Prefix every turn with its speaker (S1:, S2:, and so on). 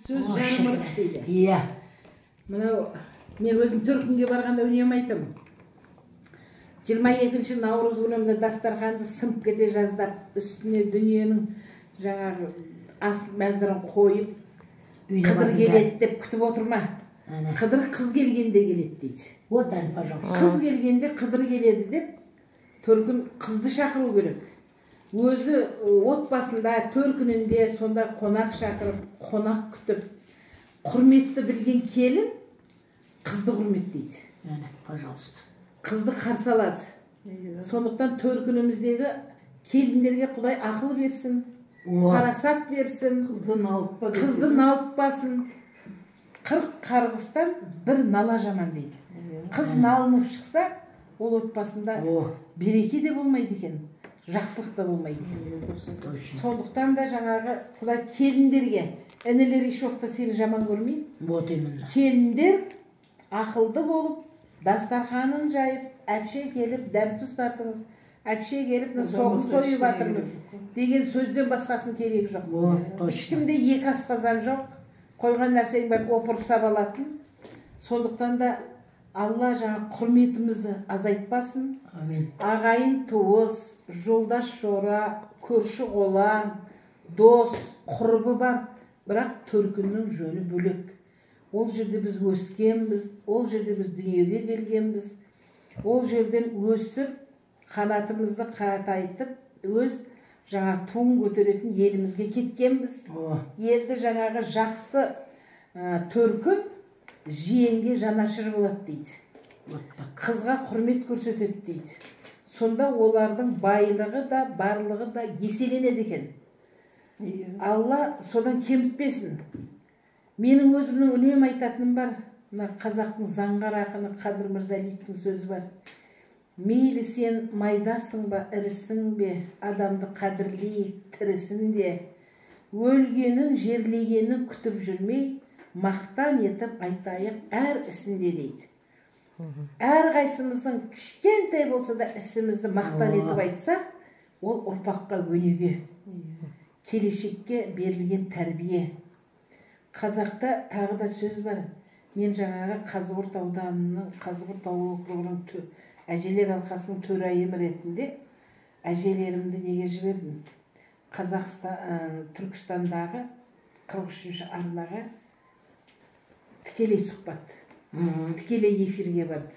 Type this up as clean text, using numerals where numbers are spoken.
S1: Сөз жарым ырыс дейді.
S2: Иә.
S1: Мынау мен өзім төркінге барғанда үнемі айтамын. 22 наурыз күнімді дастарханды сымып кете жаздап, үстіне дүниенің жаңағы ас мәзірін қойып, қыдыр келеді деп күтіп отырма. Қыдыр қыз келгенде келеді дейді.
S2: Вот ән, пожалуйста.
S1: Қыз келгенде қыдыр келеді деп, төркін қызды шақыру керек. Өзі отбасында төркінінде сонда қонақ шақырып, қонақ күтіп, құрметті білген келін қызды құрметтейді.
S2: Әне, пожалуйста.
S1: Қызды қарсы алады. Сондықтан төркініміздегі келіндерге Құдай ақыл берсін, парасат берсін, қызды налытпасын. 40 қарғыстан бір нала жаман дейді. Қыз налынып шықса, ол отбасында береке де болмайды екен, жақсылық та болмайды екен. Сондықтан да жаңағы Құдай келіндерге, інілер еш уақытта сені жаман көрмейді.
S2: Вот именно.
S1: Келіндер ақылды болып, дастарханын жайып, әпше келіп, дәм тұстатыңыз, әпше келіп, соғым сойып атырмыз деген сөзден басқасын керегі жоқ. Ешкімде екі асқазан жоқ, қойған нәрсең бар опырып сабалатын. Сондықтан да Алла жаңа құрметімізді азайтпасын. Ағайын туыс, жолдас жора, көрші қолаң, дос, құрбы бар, бірақ төркіннің жөні бөлек. Ол жерде біз өскенбіз, ол жерде біз дүниеге келгенбіз, ол жерден өсіп, қанатымызды қатайтып, өз жаңа туын көтеретін елімізге кеткенбіз. Енді жаңағы жақсы төркін жиенге жанашыр болады дейді. Қызға құрмет көрсетеді дейді. Сонда олардың байлығы да, барлығы да еселенеді екен. Алла содан кемітпесін. Менің өзімнің үнемі айтатыным бар. Мына қазақтың заңғар ақыны Қадыр Мырзалиевтің сөзі бар. Мейлі сен майдасың ба, ірісің бе, адамды қадірлейік, тірісін де. Өлгенін, жерлегенін күтіп жүрмей, мақтан етіп айтайық әр ісінде дейді. Әр қайсымыздың кішкентай болса да ісімізді мақтан етіп айтсақ, ол ұрпаққа өнеге, келешекке берілген тәрбие. Қазақта тағы да сөз бар. Мен жаңағы Қазығұрт ауданының, Қазығұрт округінің әжелер алқасының төрайымы ретінде әжелерімді неге жібердім? Түркістандағы 43-ші арнаға тікелей сұхбат, тікелей эфирге барды.